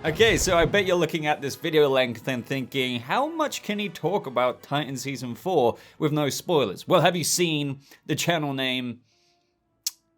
Okay, so I bet you're looking at this video length and thinking, how much can he talk about Titans Season 4 with no spoilers? Well, have you seen the channel name?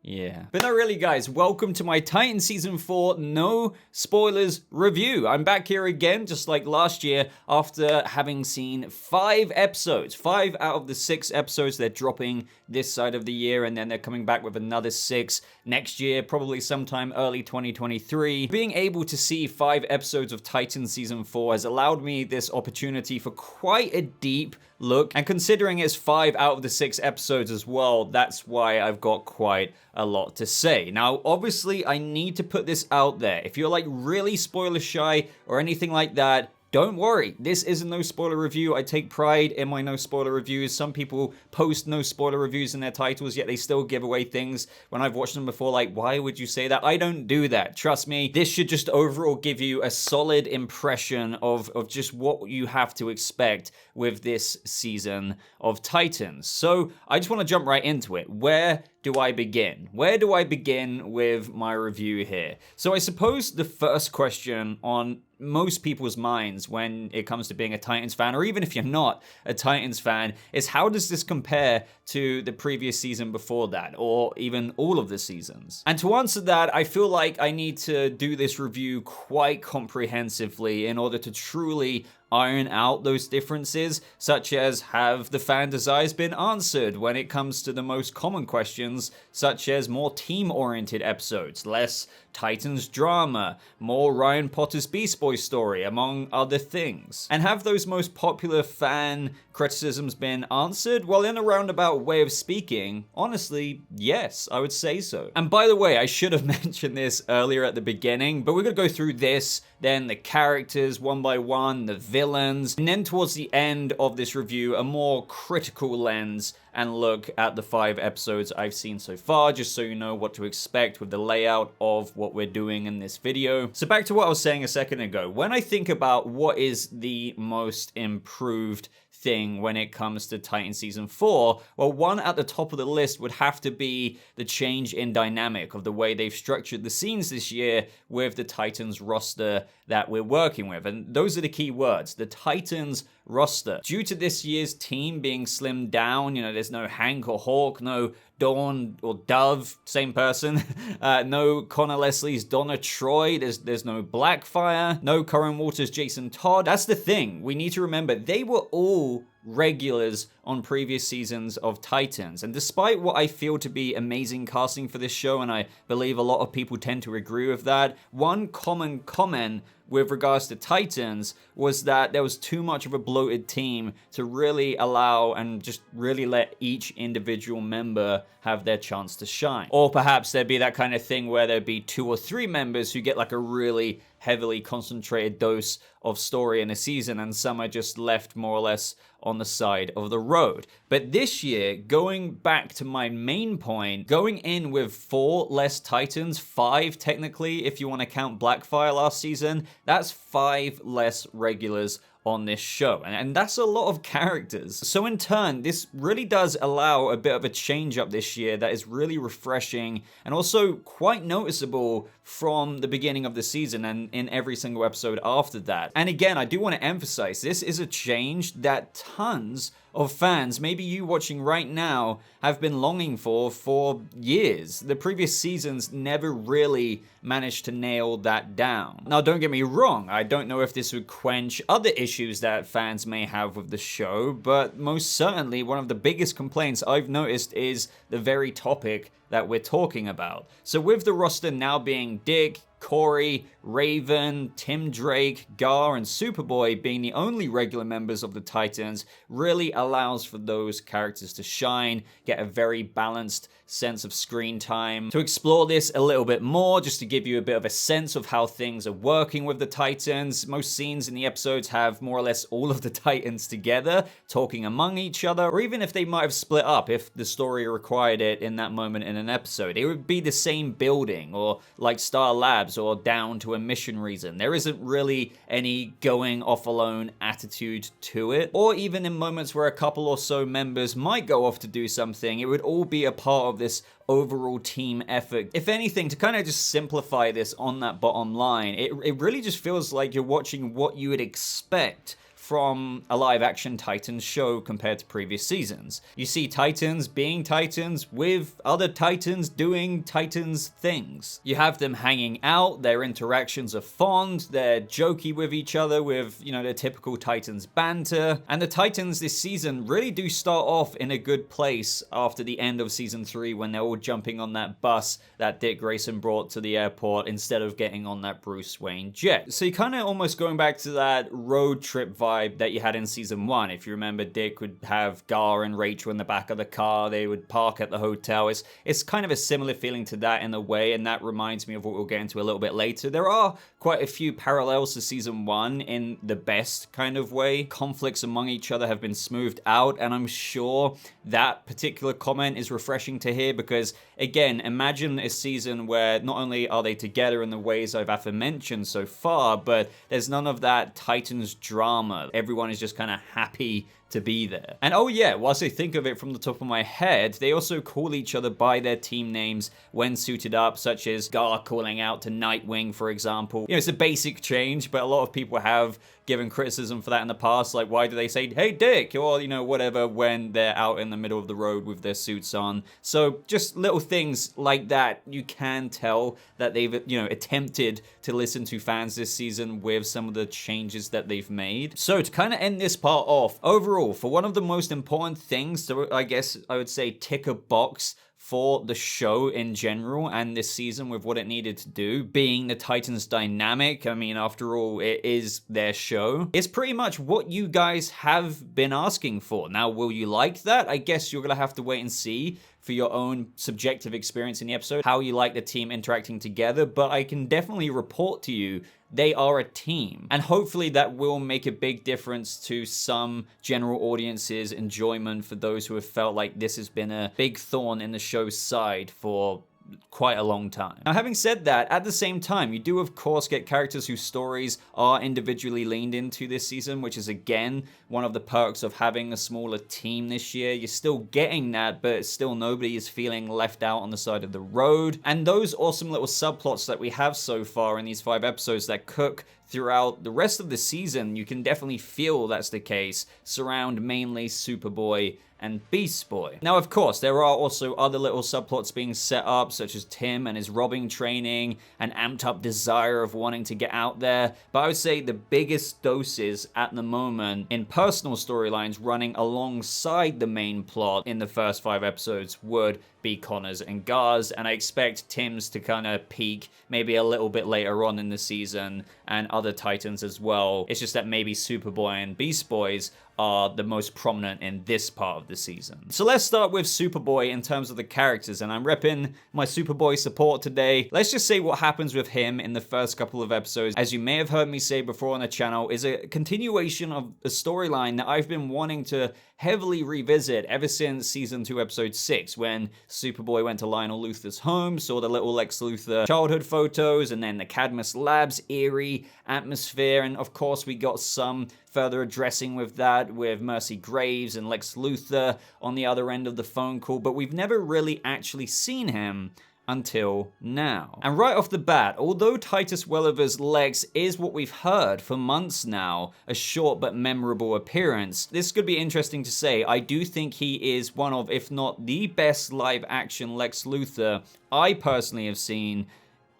Yeah. But no, really, guys, welcome to my Titans Season 4 no spoilers review. I'm back here again, just like last year, after having seen 5 episodes. 5 out of the 6 episodes they're dropping this side of the year, and then they're coming back with another 6 next year, probably sometime early 2023. Being able to see 5 episodes of Titans Season 4 has allowed me this opportunity for quite a deep look, and considering it's 5 out of the 6 episodes as well, that's why I've got quite a lot to say. Now, obviously, I need to put this out there. If you're like really spoiler shy or anything like that, don't worry, this is a no spoiler review. I take pride in my no spoiler reviews. Some people post no spoiler reviews in their titles, yet they still give away things when I've watched them before. Like, why would you say that? I don't do that. Trust me, this should just overall give you a solid impression of just what you have to expect with this season of Titans. So I just want to jump right into it. Where do I begin? Where do I begin with my review here? So I suppose the first question on most people's minds when it comes to being a Titans fan, or even if you're not a Titans fan, is how does this compare to the previous season before that, or even all of the seasons? And to answer that, I feel like I need to do this review quite comprehensively in order to truly iron out those differences, such as have the fan desires been answered when it comes to the most common questions, such as more team-oriented episodes, less Titans drama, more Ryan Potter's Beastboy story, among other things. And have those most popular fan criticisms been answered? Well, in a roundabout way of speaking, honestly, yes, I would say so. And by the way, I should have mentioned this earlier at the beginning, but we're gonna go through this, then the characters one by one, the villains, and then towards the end of this review, a more critical lens and look at the 5 episodes I've seen so far, just so you know what to expect with the layout of what we're doing in this video. So back to what I was saying a second ago. When I think about what is the most improved thing when it comes to Titan Season 4, well, one at the top of the list would have to be the change in dynamic of the way they've structured the scenes this year with the Titans roster that we're working with. And those are the key words, the Titans roster. Due to this year's team being slimmed down, you know, there's no Hank or Hawk, no Dawn or Dove, same person, no Connor Leslie's Donna Troy, there's no Blackfire, no Corin Walters Jason Todd. That's the thing, we need to remember, they were all regulars on previous seasons of Titans, and despite what I feel to be amazing casting for this show, and I believe a lot of people tend to agree with that, one common comment with regards to Titans was that there was too much of a bloated team to really allow and just really let each individual member have their chance to shine. Or perhaps there'd be that kind of thing where there'd be 2 or 3 members who get like a really heavily concentrated dose of story in a season, and some are just left more or less on the side of the road. But this year, going back to my main point, going in with 4 less Titans, 5 technically if you want to count Blackfire last season, that's 5 less regulars on this show, and that's a lot of characters. So in turn, this really does allow a bit of a change up this year that is really refreshing and also quite noticeable from the beginning of the season and in every single episode after that. And again, I do want to emphasize, this is a change that tons of fans, maybe you watching right now, have been longing for years. The previous seasons never really managed to nail that down. Now, don't get me wrong, I don't know if this would quench other issues that fans may have with the show, but most certainly one of the biggest complaints I've noticed is the very topic that we're talking about. So with the roster now being DickKory, Raven, Tim Drake, Gar, and Superboy being the only regular members of the Titans, really allows for those characters to shine, get a very balanced sense of screen time. To explore this a little bit more, just to give you a bit of a sense of how things are working with the Titans, most scenes in the episodes have more or less all of the Titans together, talking among each other, or even if they might have split up, if the story required it in that moment in an episode, it would be the same building, or like Star Labs, labs or down to a mission reason. There isn't really any going off alone attitude to it. Or even in moments where a couple or so members might go off to do something, it would all be a part of this overall team effort. If anything, to kind of just simplify this on that bottom line, it really just feels like you're watching what you would expect from a live-action Titans show compared to previous seasons. You see Titans being Titans with other Titans doing Titans things. You have them hanging out, their interactions are fond, they're jokey with each other with, you know, their typical Titans banter. And the Titans this season really do start off in a good place after the end of season 3 when they're all jumping on that bus that Dick Grayson brought to the airport instead of getting on that Bruce Wayne jet. So you're kind of almost going back to that road trip vibe that you had in season 1. If you remember, Dick would have Gar and Rachel in the back of the car. They would park at the hotel. It's kind of a similar feeling to that in a way, and that reminds me of what we'll get into a little bit later. There are quite a few parallels to season 1 in the best kind of way. Conflicts among each other have been smoothed out, and I'm sure that particular comment is refreshing to hear because, again, imagine a season where not only are they together in the ways I've aforementioned so far, but there's none of that Titans drama. Everyone is just kind of happy to be there. And oh yeah, whilst I think of it from the top of my head, they also call each other by their team names when suited up, such as Gar calling out to Nightwing, for example. You know, it's a basic change, but a lot of people have given criticism for that in the past. Like, why do they say, hey, Dick, or, you know, whatever, when they're out in the middle of the road with their suits on? So just little things like that, you can tell that they've, you know, attempted to listen to fans this season with some of the changes that they've made. So to kind of end this part off, overall, for one of the most important things to, I guess I would say, tick a box for the show in general and this season with what it needed to do, being the Titans dynamic. I mean, after all, it is their show. It's pretty much what you guys have been asking for. Now, will you like that? I guess you're gonna have to wait and see for your own subjective experience in the episode, how you like the team interacting together, but I can definitely report to you they are a team. And hopefully that will make a big difference to some general audience's enjoyment for those who have felt like this has been a big thorn in the show's side for quite a long time. Now, having said that, at the same time, you do of course get characters whose stories are individually leaned into this season, which is again one of the perks of having a smaller team this year. You're still getting that, but still nobody is feeling left out on the side of the road. And those awesome little subplots that we have so far in these 5 episodes that cook throughout the rest of the season, you can definitely feel that's the case, surround mainly Superboy and Beastboy. Now, of course, there are also other little subplots being set up, such as Tim and his robbing training, an amped up desire of wanting to get out there, but I would say the biggest doses at the moment in personal storylines running alongside the main plot in the first 5 episodes would be Connor's and Gar's, and I expect Tim's to kind of peak maybe a little bit later on in the season, and other Titans as well. It's just that maybe Superboy and Beast Boys are the most prominent in this part of the season. So let's start with Superboy in terms of the characters, and I'm repping my Superboy support today. Let's just say what happens with him in the first couple of episodes, as you may have heard me say before on the channel, is a continuation of a storyline that I've been wanting to heavily revisit ever since season 2 episode 6, when Superboy went to Lionel Luthor's home, saw the little Lex Luthor childhood photos, and then the Cadmus Labs eerie atmosphere, and of course we got some further addressing with that with Mercy Graves and Lex Luthor on the other end of the phone call, but we've never really actually seen him until now. And right off the bat, although Titus Welliver's Lex is what we've heard for months now, a short but memorable appearance, this could be interesting to say. I do think he is one of, if not the best live action Lex Luthor I personally have seen,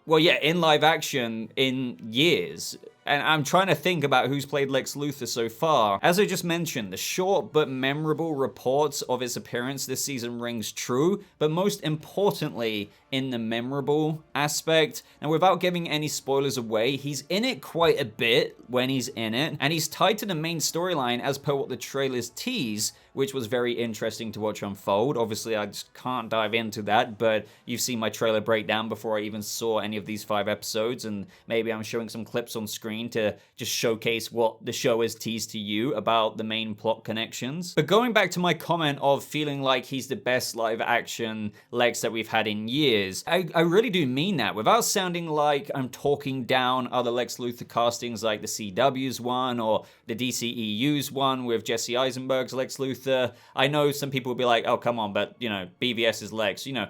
well, yeah, in live action in years. And I'm trying to think about who's played Lex Luthor so far. As I just mentioned, the short but memorable reports of his appearance this season rings true, but most importantly, in the memorable aspect. And without giving any spoilers away, he's in it quite a bit when he's in it, and he's tied to the main storyline as per what the trailers tease, which was very interesting to watch unfold. Obviously, I just can't dive into that, but you've seen my trailer breakdown before I even saw any of these 5 episodes, and maybe I'm showing some clips on screen to just showcase what the show has teased to you about the main plot connections. But going back to my comment of feeling like he's the best live-action Lex that we've had in years, I really do mean that, without sounding like I'm talking down other Lex Luthor castings like the CW's one or the DCEU's one with Jesse Eisenberg's Lex Luthor. I know some people will be like, oh, come on, but, you know, BVS's Lex, you know,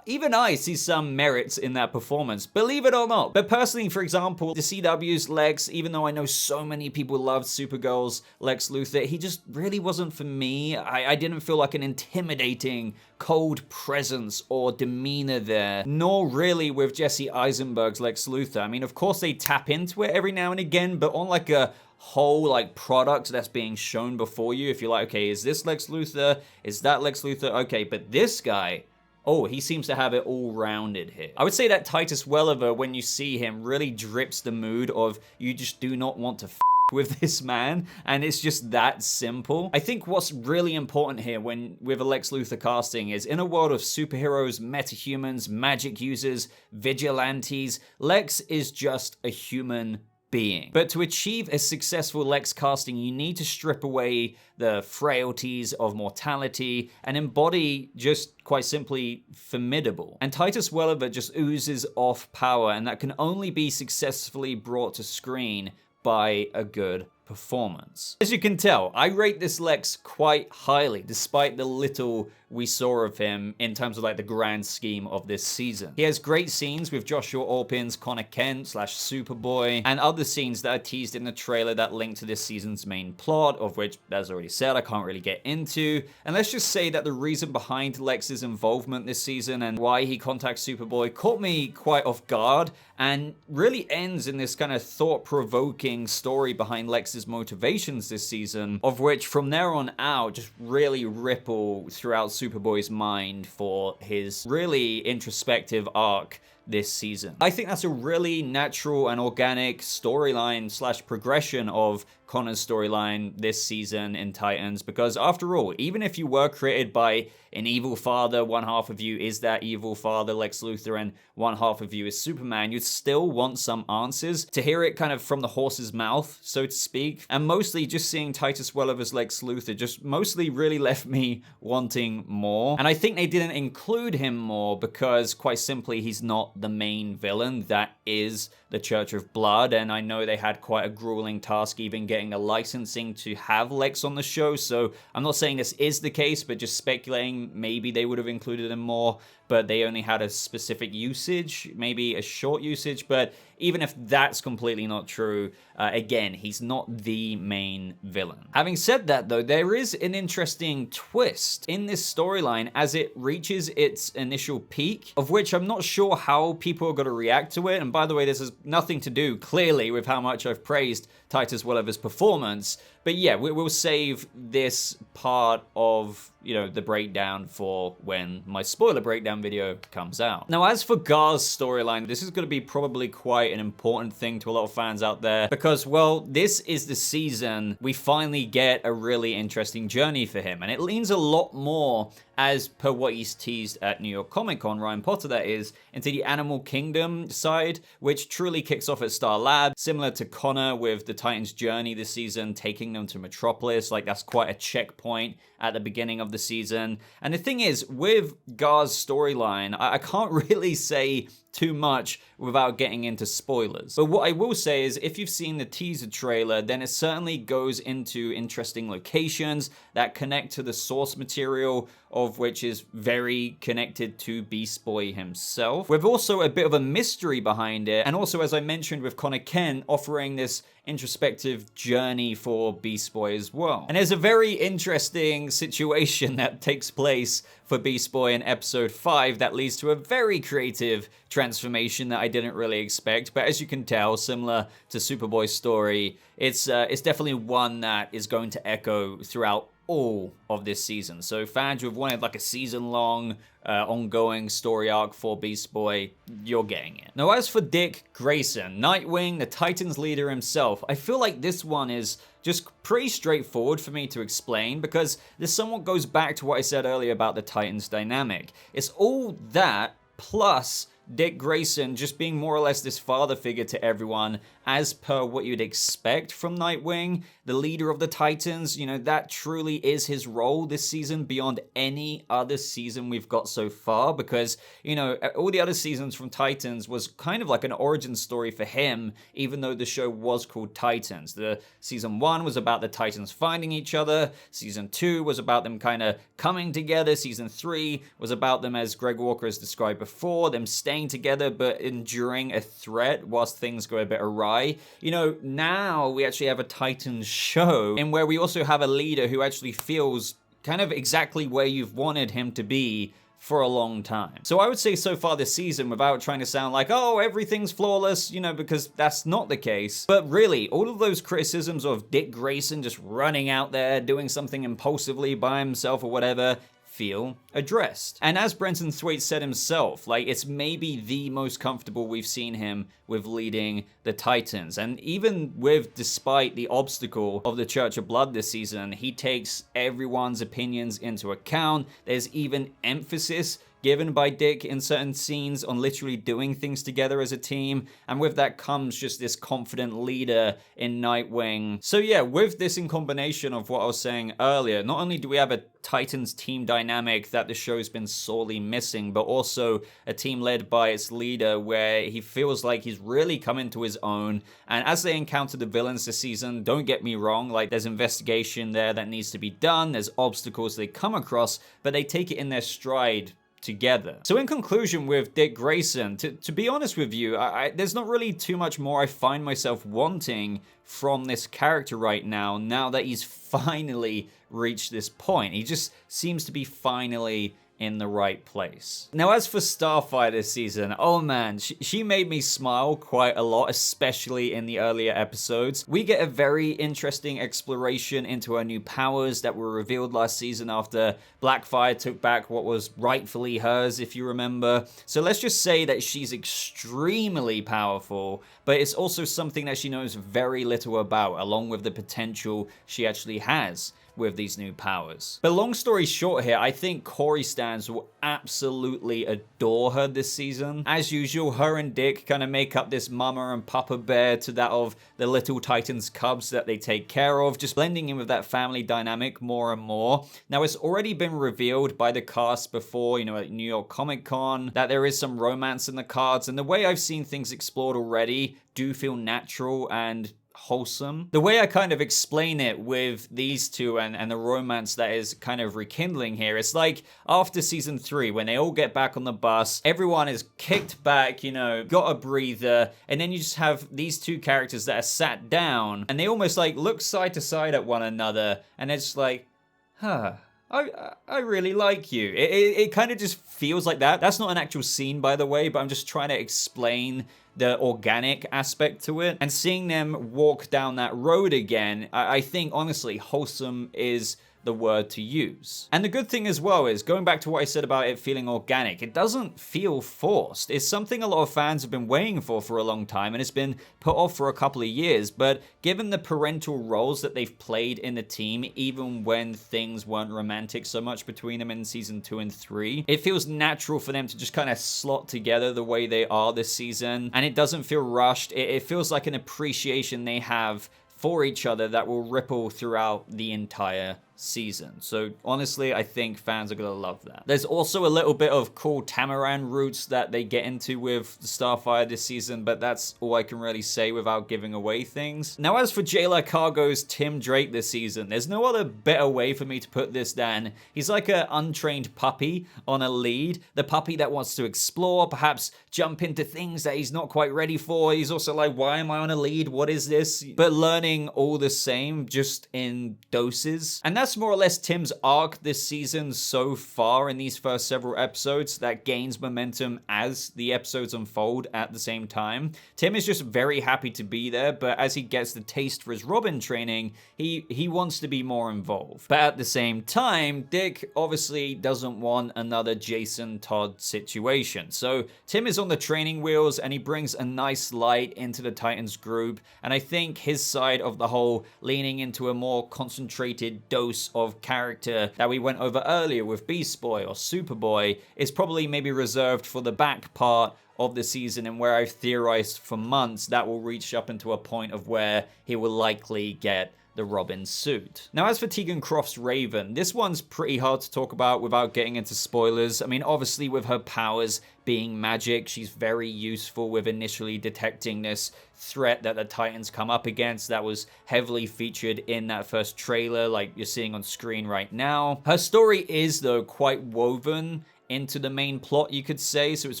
even I see some merits in that performance, believe it or not. But personally, for example, the CW's Lex, even though I know so many people loved Supergirl's Lex Luthor, he just really wasn't for me. I didn't feel like an intimidating, cold presence or demeanor there, nor really with Jesse Eisenberg's Lex Luthor. I mean, of course they tap into it every now and again, but on like a whole like product that's being shown before you, if you're like, okay, is this Lex Luthor? Is that Lex Luthor? Okay, but this guy, oh, he seems to have it all rounded here. I would say that Titus Welliver, when you see him, really drips the mood of you just do not want to with this man, and it's just that simple. I think what's really important here with a Lex Luthor casting is, in a world of superheroes, metahumans, magic users, vigilantes, Lex is just a human being. But to achieve a successful Lex casting, you need to strip away the frailties of mortality and embody just quite simply formidable. And Titus Welliver just oozes off power, and that can only be successfully brought to screen by a good performance. As you can tell, I rate this Lex quite highly, despite the little we saw of him in terms of like the grand scheme of this season. He has great scenes with Joshua Orpin's Connor Kent / Superboy, and other scenes that are teased in the trailer that link to this season's main plot, of which, as already said, I can't really get into. And let's just say that the reason behind Lex's involvement this season and why he contacts Superboy caught me quite off guard, and really ends in this kind of thought-provoking story behind Lex's motivations this season, of which from there on out just really ripple throughout Superboy's mind for his really introspective arc this season. I think that's a really natural and organic storyline / progression of Connor's storyline this season in Titans, because after all, even if you were created by an evil father, one half of you is that evil father, Lex Luthor, and one half of you is Superman, you'd still want some answers. To hear it kind of from the horse's mouth, so to speak, and mostly just seeing Titus Welliver's Lex Luthor just mostly really left me wanting more. And I think they didn't include him more because, quite simply, he's not the main villain that is the Church of Blood, and I know they had quite a grueling task even getting a licensing to have Lex on the show, so I'm not saying this is the case, but just speculating maybe they would have included him more, but they only had a specific usage, maybe a short usage. But even if that's completely not true, again, he's not the main villain. Having said that, though, there is an interesting twist in this storyline as it reaches its initial peak, of which I'm not sure how people are going to react to it. And by the way, this has nothing to do, clearly, with how much I've praised Titus Welliver's performance. But yeah, we'll save this part of, you know, the breakdown for when my spoiler breakdown video comes out. Now, as for Gar's storyline, this is going to be probably quite an important thing to a lot of fans out there because, well, this is the season we finally get a really interesting journey for him, and it leans a lot more, as per what he's teased at New York Comic Con, Ryan Potter that is, into the Animal Kingdom side, which truly kicks off at Star Labs, similar to Connor with the Titans' journey this season, taking them to Metropolis. Like, that's quite a checkpoint at the beginning of the season. And the thing is, with Gar's storyline, I can't really say too much without getting into spoilers. But what I will say is, if you've seen the teaser trailer, then it certainly goes into interesting locations that connect to the source material, of which is very connected to Beastboy himself, with also a bit of a mystery behind it, and also, as I mentioned, with Connor Kent offering this introspective journey for Beastboy as well. And there's a very interesting situation that takes place for Beastboy in episode 5 that leads to a very creative transformation that I didn't really expect. But as you can tell, similar to Superboy's story, it's definitely one that is going to echo throughout all of this season. So fans who have wanted like a season-long ongoing story arc for Beastboy, you're getting it. Now, as for Dick Grayson, Nightwing, the Titans leader himself, I feel like this one is just pretty straightforward for me to explain because this somewhat goes back to what I said earlier about the Titans dynamic. It's all that plus Dick Grayson just being more or less this father figure to everyone as per what you'd expect from Nightwing, the leader of the Titans. You know, that truly is his role this season beyond any other season we've got so far because, you know, all the other seasons from Titans was kind of like an origin story for him, even though the show was called Titans. The season 1 was about the Titans finding each other. Season 2 was about them kind of coming together. Season 3 was about them, as Greg Walker has described before, them staying together but enduring a threat whilst things go a bit awry. You know, now we actually have a Titans show in where we also have a leader who actually feels kind of exactly where you've wanted him to be for a long time. So I would say so far this season, without trying to sound like, oh, everything's flawless, you know, because that's not the case. But really, all of those criticisms of Dick Grayson just running out there, doing something impulsively by himself or whatever, feel addressed. And as Brenton Thwaites said himself, like, it's maybe the most comfortable we've seen him with leading the Titans. And even with, despite the obstacle of the Church of Blood this season, he takes everyone's opinions into account. There's even emphasis given by Dick in certain scenes on literally doing things together as a team, and with that comes just this confident leader in Nightwing. So yeah, with this in combination of what I was saying earlier, not only do we have a Titans team dynamic that the show's been sorely missing, but also a team led by its leader where he feels like he's really come into his own. And as they encounter the villains this season, don't get me wrong, like, there's investigation there that needs to be done, there's obstacles they come across, but they take it in their stride together. So in conclusion with Dick Grayson, to be honest with you, there's not really too much more I find myself wanting from this character right now that he's finally reached this point. He just seems to be finally in the right place. Now, as for Starfire this season, oh man, she made me smile quite a lot, especially in the earlier episodes. We get a very interesting exploration into her new powers that were revealed last season after Blackfire took back what was rightfully hers, if you remember. So let's just say that she's extremely powerful, but it's also something that she knows very little about, along with the potential she actually has with these new powers. But long story short here, I think Kory stans will absolutely adore her this season. As usual, her and Dick kind of make up this mama and papa bear to that of the little Titans cubs that they take care of, just blending in with that family dynamic more and more. Now, it's already been revealed by the cast before, you know, at New York Comic Con, that there is some romance in the cards, and the way I've seen things explored already do feel natural and wholesome. The way I kind of explain it with these two and the romance that is kind of rekindling here, it's like after season 3, when they all get back on the bus, everyone is kicked back, you know, got a breather, and then you just have these two characters that are sat down, and they almost like look side to side at one another, and it's like, huh, I really like you. It kind of just feels like that. That's not an actual scene, by the way, but I'm just trying to explain the organic aspect to it. And seeing them walk down that road again, I think, honestly, wholesome is the word to use. And the good thing as well is, going back to what I said about it feeling organic, it doesn't feel forced. It's something a lot of fans have been waiting for a long time, and it's been put off for a couple of years, but given the parental roles that they've played in the team, even when things weren't romantic so much between them in season 2 and 3, it feels natural for them to just kind of slot together the way they are this season, and it doesn't feel rushed. It feels like an appreciation they have for each other that will ripple throughout the entire season. So honestly, I think fans are gonna love that. There's also a little bit of cool Tamaran roots that they get into with Starfire this season, but that's all I can really say without giving away things. Now, as for Jayla Cargo's Tim Drake this season, there's no other better way for me to put this than he's like an untrained puppy on a lead, the puppy that wants to explore, perhaps jump into things that he's not quite ready for. He's also like, why am I on a lead? What is this? But learning all the same, just in doses. And that's that's more or less Tim's arc this season so far in these first several episodes that gains momentum as the episodes unfold at the same time. Tim is just very happy to be there, but as he gets the taste for his Robin training, he wants to be more involved. But at the same time, Dick obviously doesn't want another Jason Todd situation. So Tim is on the training wheels and he brings a nice light into the Titans group, and I think his side of the whole leaning into a more concentrated dose of character that we went over earlier with Beastboy or Superboy is probably maybe reserved for the back part of the season, and where I've theorized for months that will reach up into a point of where he will likely get the Robin suit. Now, as for Tegan Croft's Raven, this one's pretty hard to talk about without getting into spoilers. I mean, obviously with her powers being magic, she's very useful with initially detecting this threat that the Titans come up against that was heavily featured in that first trailer like you're seeing on screen right now. Her story is, though, quite woven into the main plot, you could say, so it's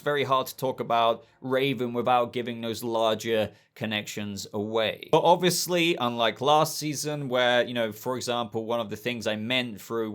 very hard to talk about Raven without giving those larger connections away. But obviously, unlike last season where, you know, for example, one of the things I meant through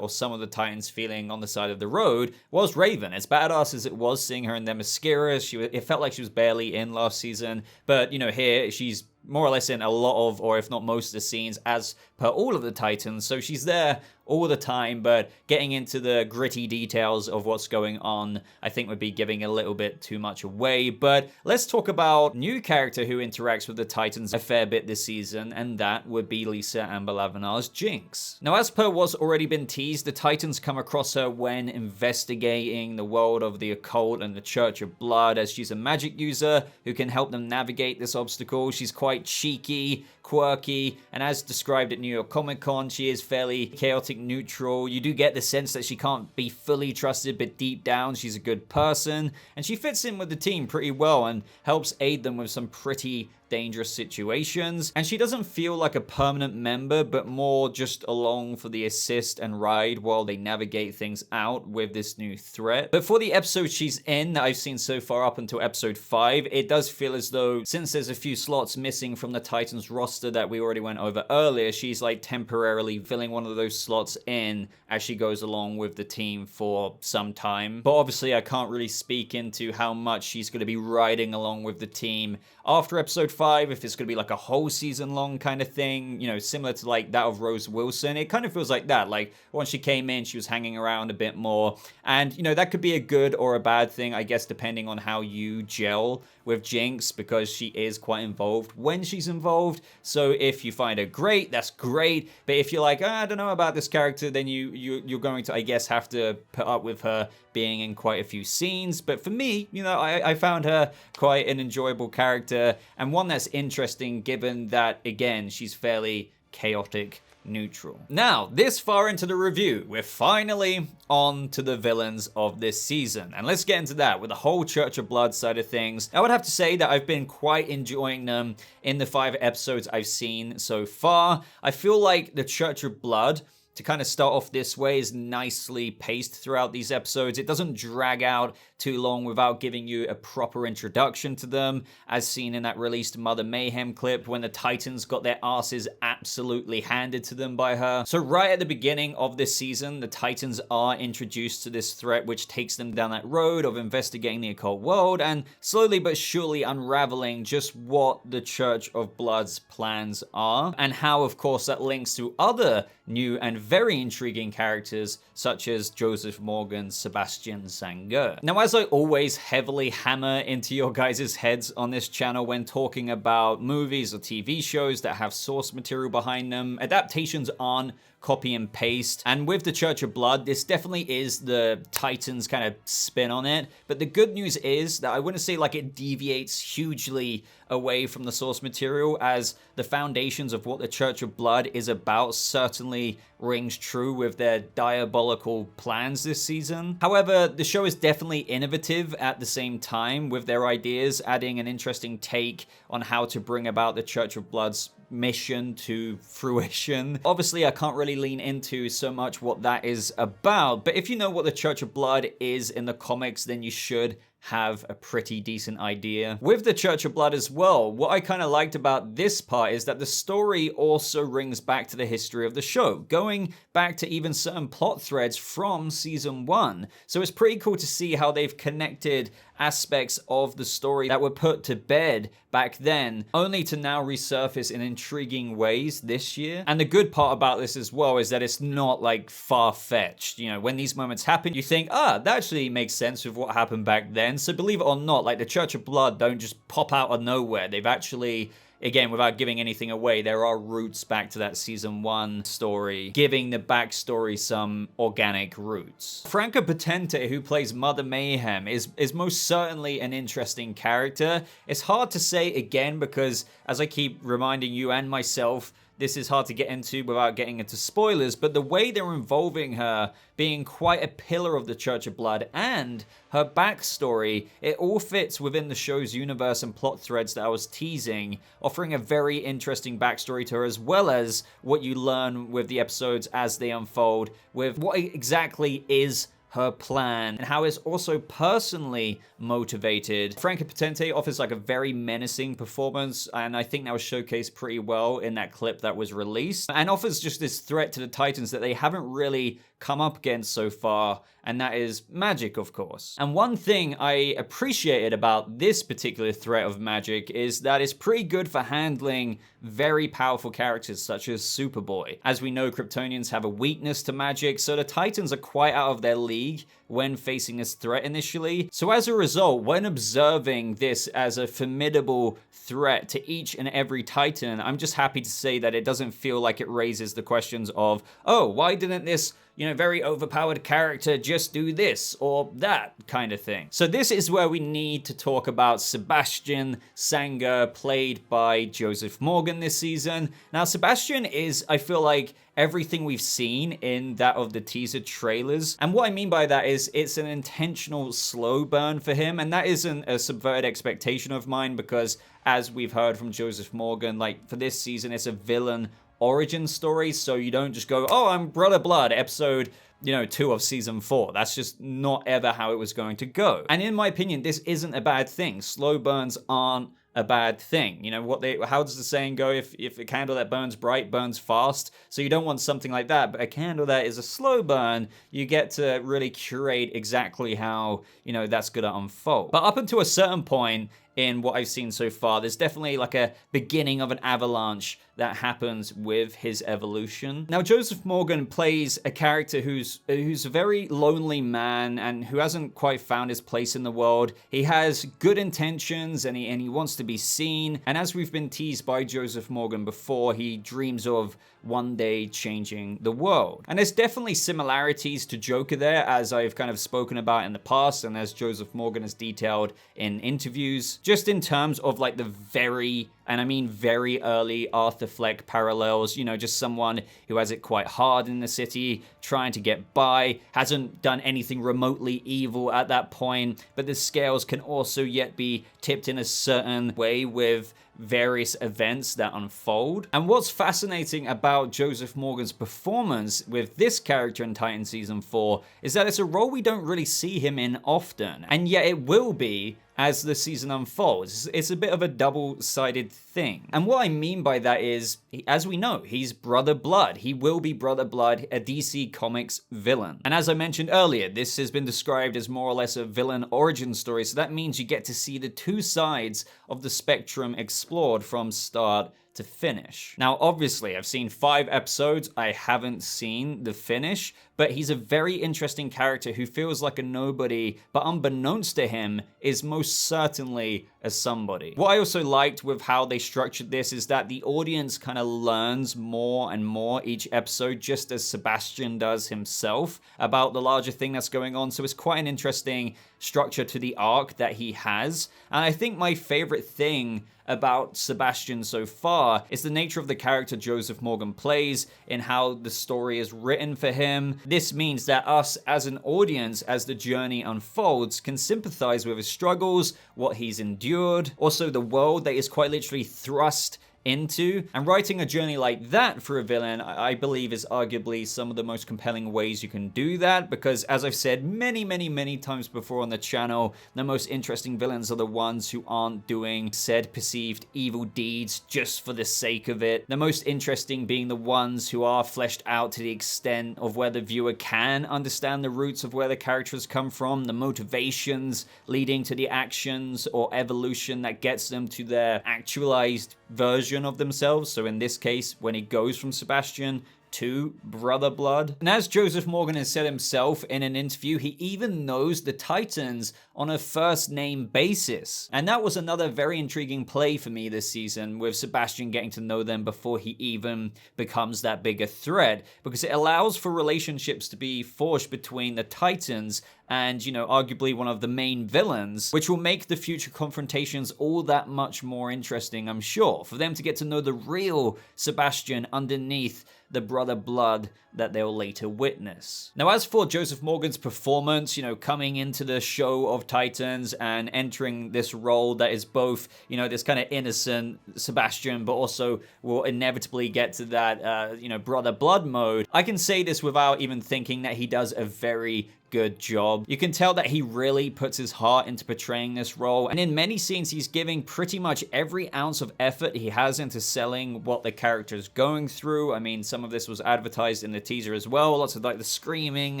some of the Titans feeling on the side of the road was Raven. As badass as it was seeing her in their mascara, it felt like she was barely in last season, but, you know, here she's more or less in a lot of, or if not most of the scenes as per all of the Titans, so she's there all the time, but getting into the gritty details of what's going on, I think would be giving a little bit too much away. But let's talk about a new character who interacts with the Titans a fair bit this season, and that would be Lisa Amber Lavenar's Jinx. Now, as per what's already been teased, the Titans come across her when investigating the world of the occult and the Church of Blood, as she's a magic user who can help them navigate this obstacle. She's quite cheeky, quirky, and as described at New York Comic Con, she is fairly chaotic neutral. You do get the sense that she can't be fully trusted, but deep down she's a good person, and she fits in with the team pretty well and helps aid them with some pretty dangerous situations. And she doesn't feel like a permanent member, but more just along for the assist and ride while they navigate things out with this new threat. But for the episode she's in that I've seen so far up until episode 5, it does feel as though, since there's a few slots missing from the Titans roster that we already went over earlier, she's like temporarily filling one of those slots in as she goes along with the team for some time. But obviously I can't really speak into how much she's going to be riding along with the team after episode 5, if it's going to be like a whole season long kind of thing, you know, similar to like that of Rose Wilson. It kind of feels like that. Like once she came in, she was hanging around a bit more. And, you know, that could be a good or a bad thing, I guess, depending on how you gel with Jinx, because she is quite involved when she's involved. So if you find her great, that's great. But if you're like, I don't know about this character, then you're going to, I guess, have to put up with her being in quite a few scenes. But for me, you know, I found her quite an enjoyable character, and one that's interesting given that, again, she's fairly chaotic neutral. Now, this far into the review, we're finally on to the villains of this season, and let's get into that with the whole Church of Blood side of things. I would have to say that I've been quite enjoying them in the 5 episodes I've seen so far. I feel like the Church of Blood, to kind of start off this way, is nicely paced throughout these episodes. It doesn't drag out too long without giving you a proper introduction to them, as seen in that released Mother Mayhem clip when the Titans got their asses absolutely handed to them by her. So right at the beginning of this season, the Titans are introduced to this threat, which takes them down that road of investigating the occult world and slowly but surely unraveling just what the Church of Blood's plans are, and how, of course, that links to other new and very intriguing characters such as Joseph Morgan's Sebastian Sanger. Now, as I always heavily hammer into your guys' heads on this channel when talking about movies or TV shows that have source material behind them, adaptations aren't copy and paste. And with the Church of Blood, this definitely is the Titans kind of spin on it. But the good news is that I wouldn't say like it deviates hugely away from the source material, as the foundations of what the Church of Blood is about certainly rings true with their diabolical plans this season. However, the show is definitely innovative at the same time with their ideas, adding an interesting take on how to bring about the Church of Blood's mission to fruition. Obviously, I can't really lean into so much what that is about, but if you know what the Church of Blood is in the comics, then you should have a pretty decent idea. With the Church of Blood as well, what I kind of liked about this part is that the story also rings back to the history of the show, going back to even certain plot threads from season 1. So it's pretty cool to see how they've connected aspects of the story that were put to bed back then, only to now resurface in intriguing ways this year. And the good part about this as well is that it's not like far-fetched. You know, when these moments happen, you think, that actually makes sense with what happened back then. So believe it or not, like the Church of Blood don't just pop out of nowhere. They've actually, again, without giving anything away, there are roots back to that season 1 story, giving the backstory some organic roots. Franca Potente, who plays Mother Mayhem, is most certainly an interesting character. It's hard to say again because, as I keep reminding you and myself, this is hard to get into without getting into spoilers, but the way they're involving her being quite a pillar of the Church of Blood and her backstory, it all fits within the show's universe and plot threads that I was teasing, offering a very interesting backstory to her, as well as what you learn with the episodes as they unfold, with what exactly is her plan and how it's also personally motivated. Franca Potente offers like a very menacing performance, and I think that was showcased pretty well in that clip that was released, and offers just this threat to the Titans that they haven't really come up against so far, and that is magic, of course. And one thing I appreciated about this particular threat of magic is that it's pretty good for handling very powerful characters such as Superboy. As we know, Kryptonians have a weakness to magic, so the Titans are quite out of their league when facing this threat initially. So as a result, when observing this as a formidable threat to each and every Titan, I'm just happy to say that it doesn't feel like it raises the questions of, oh, why didn't this, you know, very overpowered character just do this or that kind of thing. So this is where we need to talk about Sebastian Sanger, played by Joseph Morgan this season. Now, Sebastian is, I feel like, everything we've seen in that of the teaser trailers. And what I mean by that is it's an intentional slow burn for him, and that isn't a subverted expectation of mine because, as we've heard from Joseph Morgan, like for this season, it's a villain origin story, so you don't just go, oh, I'm Brother Blood, episode 2 of season 4. That's just not ever how it was going to go. And in my opinion, this isn't a bad thing. Slow burns aren't a bad thing. You know, how does the saying go? If a candle that burns bright burns fast. So you don't want something like that, but a candle that is a slow burn, you get to really curate exactly how, that's gonna unfold. But up until a certain point in what I've seen so far, there's definitely like a beginning of an avalanche that happens with his evolution. Now, Joseph Morgan plays a character who's a very lonely man and who hasn't quite found his place in the world. He has good intentions and he wants to be seen. And as we've been teased by Joseph Morgan before, he dreams of one day changing the world. And there's definitely similarities to Joker there, as I've kind of spoken about in the past and as Joseph Morgan has detailed in interviews, just in terms of like the very early Arthur Fleck parallels, just someone who has it quite hard in the city, trying to get by, hasn't done anything remotely evil at that point, but the scales can also yet be tipped in a certain way with various events that unfold. And what's fascinating about Joseph Morgan's performance with this character in Titan Season 4 is that it's a role we don't really see him in often, and yet it will be as the season unfolds. It's a bit of a double-sided thing. And what I mean by that is, as we know, he's Brother Blood. He will be Brother Blood, a DC Comics villain. And as I mentioned earlier, this has been described as more or less a villain origin story, so that means you get to see the two sides of the spectrum explored from start to finish. Now, obviously, I've seen 5 episodes. I haven't seen the finish, but he's a very interesting character who feels like a nobody, but unbeknownst to him, is most certainly a somebody. What I also liked with how they structured this is that the audience kind of learns more and more each episode, just as Sebastian does himself, about the larger thing that's going on. So it's quite an interesting structure to the arc that he has. And I think my favorite thing about Sebastian so far is the nature of the character Joseph Morgan plays, in how the story is written for him. This means that us as an audience, as the journey unfolds, can sympathize with his struggles, what he's endured, also the world that is quite literally thrust into. And writing a journey like that for a villain, I believe, is arguably some of the most compelling ways you can do that, because as I've said many times before on the channel, the most interesting villains are the ones who aren't doing said perceived evil deeds just for the sake of it. The most interesting being the ones who are fleshed out to the extent of where the viewer can understand the roots of where the characters come from, the motivations leading to the actions or evolution that gets them to their actualized version of themselves. So in this case, when he goes from Sebastian to Brother Blood. And as Joseph Morgan has said himself in an interview, he even knows the Titans on a first name basis. And that was another very intriguing play for me this season, with Sebastian getting to know them before he even becomes that bigger threat, because it allows for relationships to be forged between the Titans and, you know, arguably one of the main villains, which will make the future confrontations all that much more interesting, I'm sure, for them to get to know the real Sebastian underneath the Brother Blood that they'll later witness. Now, as for Joseph Morgan's performance, you know, coming into the show of Titans and entering this role that is both, you know, this kind of innocent Sebastian, but also will inevitably get to that, you know, Brother Blood mode, I can say this without even thinking that he does a very good job. You can tell that he really puts his heart into portraying this role, and in many scenes he's giving pretty much every ounce of effort he has into selling what the character's going through. I mean, some of this was advertised in the teaser as well, lots of like the screaming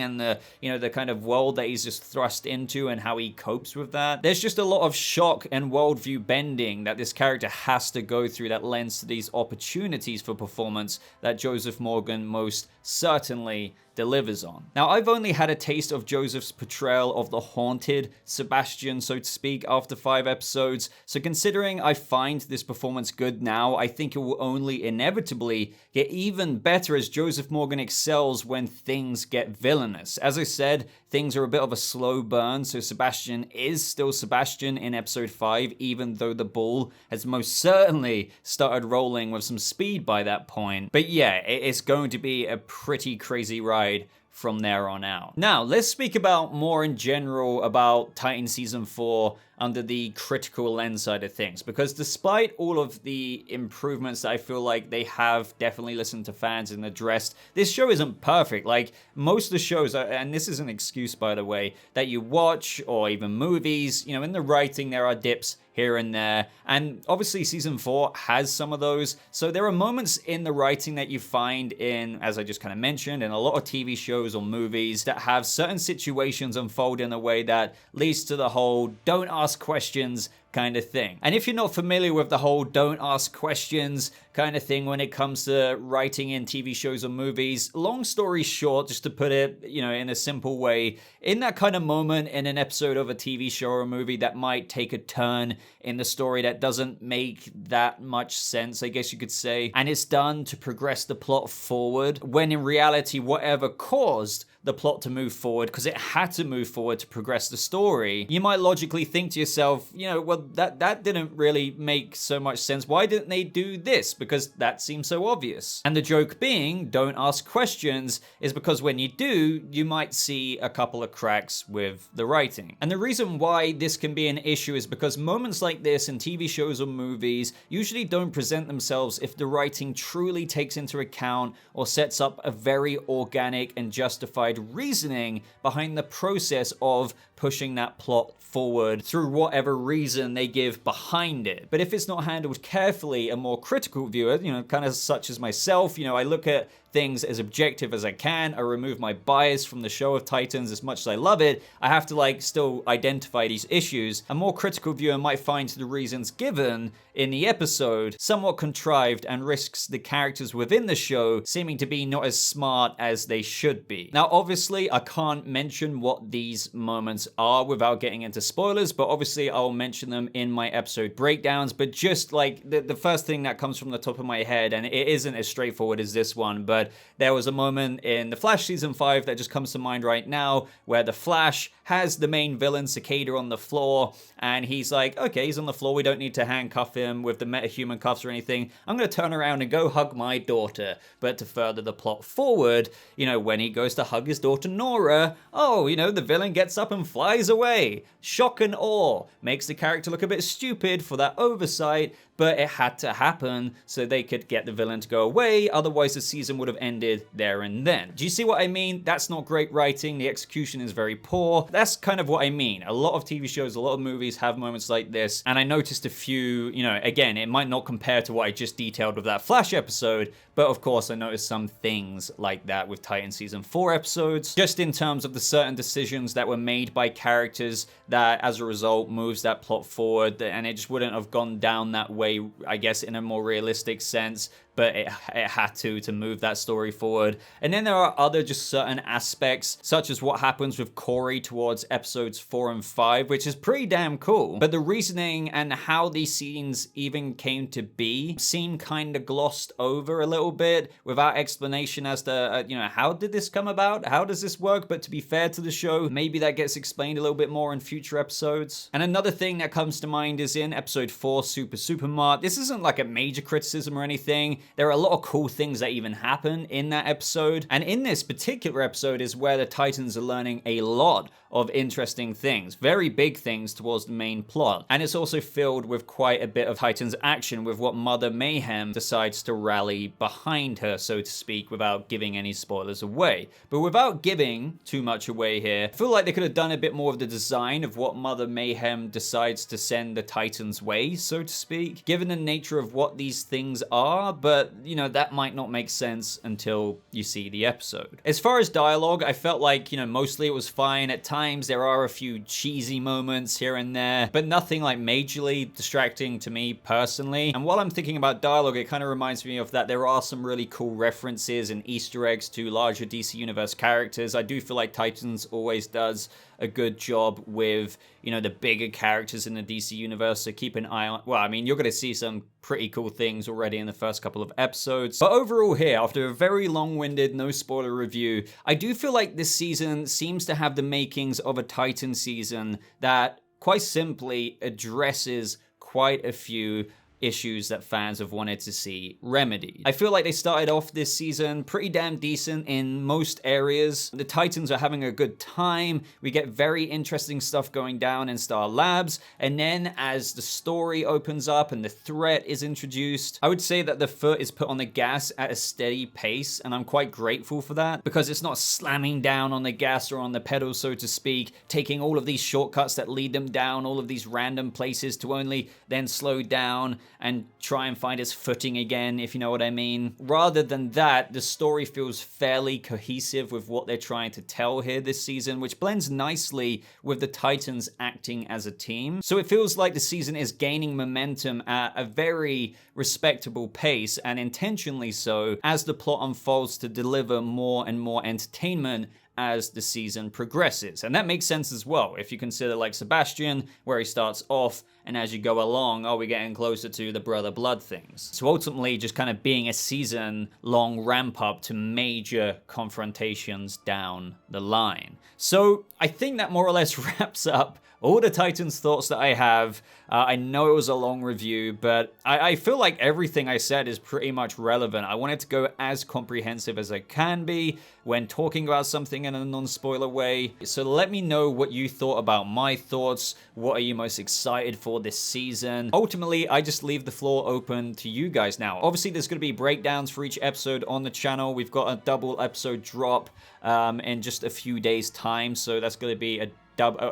and the, you know, the kind of world that he's just thrust into and how he copes with that. There's just a lot of shock and worldview bending that this character has to go through that lends to these opportunities for performance that Joseph Morgan most certainly delivers on. Now, I've only had a taste of Joseph's portrayal of the haunted Sebastian, so to speak, after 5 episodes, so considering I find this performance good now, I think it will only inevitably get even better as Joseph Morgan excels when things get villainous. As I said, things are a bit of a slow burn, so Sebastian is still Sebastian in episode 5, even though the ball has most certainly started rolling with some speed by that point. But yeah, it's going to be a pretty crazy ride from there on out. Now, let's speak about more in general about Titan Season 4 under the critical lens side of things, because despite all of the improvements that I feel like they have definitely listened to fans and addressed, this show isn't perfect. Like most of the shows, and this is an excuse by the way, that you watch or even movies, you know, in the writing there are dips here and there, and obviously season 4 has some of those. So there are moments in the writing that you find in, as I just kind of mentioned, in a lot of TV shows or movies that have certain situations unfold in a way that leads to the whole don't ask questions kind of thing. And if you're not familiar with the whole don't ask questions kind of thing when it comes to writing in TV shows or movies, long story short, just to put it, you know, in a simple way, in that kind of moment in an episode of a TV show or a movie that might take a turn in the story that doesn't make that much sense, I guess you could say, and it's done to progress the plot forward, when in reality, whatever caused the plot to move forward, because it had to move forward to progress the story, you might logically think to yourself, you know, well, that didn't really make so much sense. Why didn't they do this? Because that seems so obvious. And the joke being, don't ask questions, is because when you do, you might see a couple of cracks with the writing. And the reason why this can be an issue is because moments like this in TV shows or movies usually don't present themselves if the writing truly takes into account or sets up a very organic and justified reasoning behind the process of pushing that plot forward through whatever reason they give behind it. But if it's not handled carefully, a more critical viewer, you know, kind of such as myself, you know, I look at things as objective as I can. I remove my bias from the show of Titans as much as I love it. I have to like still identify these issues. A more critical viewer might find the reasons given in the episode somewhat contrived and risks the characters within the show seeming to be not as smart as they should be. Now, obviously, I can't mention what these moments are without getting into spoilers, but obviously I'll mention them in my episode breakdowns. But just like the first thing that comes from the top of my head, and it isn't as straightforward as this one, but there was a moment in The Flash Season 5 that just comes to mind right now where the Flash has the main villain, Cicada, on the floor, and he's like, okay, he's on the floor, we don't need to handcuff him with the metahuman cuffs or anything. I'm going to turn around and go hug my daughter. But to further the plot forward, you know, when he goes to hug his daughter Nora, oh, you know, the villain gets up and flies away. Shock and awe. Makes the character look a bit stupid for that oversight, but it had to happen so they could get the villain to go away, otherwise the season would have ended there and then. Do you see what I mean? That's not great writing, the execution is very poor. That's kind of what I mean. A lot of TV shows, a lot of movies have moments like this, and I noticed a few, you know, again, it might not compare to what I just detailed with that Flash episode, but of course I noticed some things like that with Titan Season 4 episodes, just in terms of the certain decisions that were made by characters that as a result moves that plot forward, and it just wouldn't have gone down that way, I guess, in a more realistic sense, but it had to move that story forward. And then there are other just certain aspects, such as what happens with Corey towards episodes 4 and 5, which is pretty damn cool. But the reasoning and how these scenes even came to be seem kind of glossed over a little bit without explanation as to, you know, how did this come about? How does this work? But to be fair to the show, maybe that gets explained a little bit more in future episodes. And another thing that comes to mind is in episode 4, Supermart. This isn't like a major criticism or anything. There are a lot of cool things that even happen in that episode. And in this particular episode is where the Titans are learning a lot of interesting things, very big things towards the main plot. And it's also filled with quite a bit of Titans action with what Mother Mayhem decides to rally behind her, so to speak, without giving any spoilers away. But without giving too much away here, I feel like they could have done a bit more of the design of what Mother Mayhem decides to send the Titans' way, so to speak, given the nature of what these things are, but, you know, that might not make sense until you see the episode. As far as dialogue, I felt like, you know, mostly it was fine. At times, there are a few cheesy moments here and there, but nothing like majorly distracting to me personally. And while I'm thinking about dialogue, it kind of reminds me of that there are some really cool references and Easter eggs to larger DC Universe characters. I do feel like Titans always does a good job with, you know, the bigger characters in the DC Universe, so keep an eye on. Well, I mean, you're going to see some pretty cool things already in the first couple of episodes. But overall here, after a very long-winded, no spoiler review, I do feel like this season seems to have the makings of a Titan season that quite simply addresses quite a few issues that fans have wanted to see remedied. I feel like they started off this season pretty damn decent in most areas. The Titans are having a good time. We get very interesting stuff going down in Star Labs, and then as the story opens up and the threat is introduced, I would say that the foot is put on the gas at a steady pace, and I'm quite grateful for that, because it's not slamming down on the gas or on the pedal, so to speak, taking all of these shortcuts that lead them down all of these random places to only then slow down and try and find its footing again, if you know what I mean. Rather than that, the story feels fairly cohesive with what they're trying to tell here this season, which blends nicely with the Titans acting as a team. So it feels like the season is gaining momentum at a very respectable pace, and intentionally so, as the plot unfolds to deliver more and more entertainment as the season progresses. And that makes sense as well, if you consider like Sebastian, where he starts off, and as you go along, we're getting closer to the brother blood things. So ultimately, just kind of being a season-long ramp-up to major confrontations down the line. So I think that more or less wraps up all the Titans thoughts that I have. I know it was a long review, but I feel like everything I said is pretty much relevant. I wanted to go as comprehensive as I can be when talking about something in a non-spoiler way. So let me know what you thought about my thoughts. What are you most excited for this season? Ultimately, I just leave the floor open to you guys now. Obviously, there's going to be breakdowns for each episode on the channel. We've got a double episode drop in just a few days' time, so that's going to be a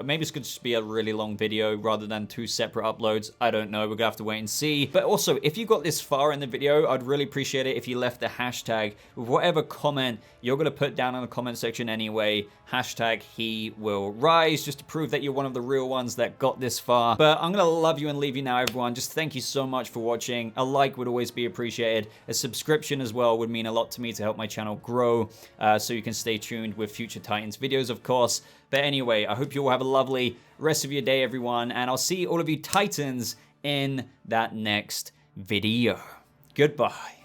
maybe it's going to just be a really long video rather than 2 separate uploads. I don't know. We're going to have to wait and see. But also, if you got this far in the video, I'd really appreciate it if you left a hashtag with whatever comment you're going to put down in the comment section anyway. Hashtag he will rise, just to prove that you're one of the real ones that got this far. But I'm going to love you and leave you now, everyone. Just thank you so much for watching. A like would always be appreciated. A subscription as well would mean a lot to me to help my channel grow, so you can stay tuned with future Titans videos, of course. But anyway, I hope you all have a lovely rest of your day, everyone, and I'll see all of you Titans in that next video. Goodbye.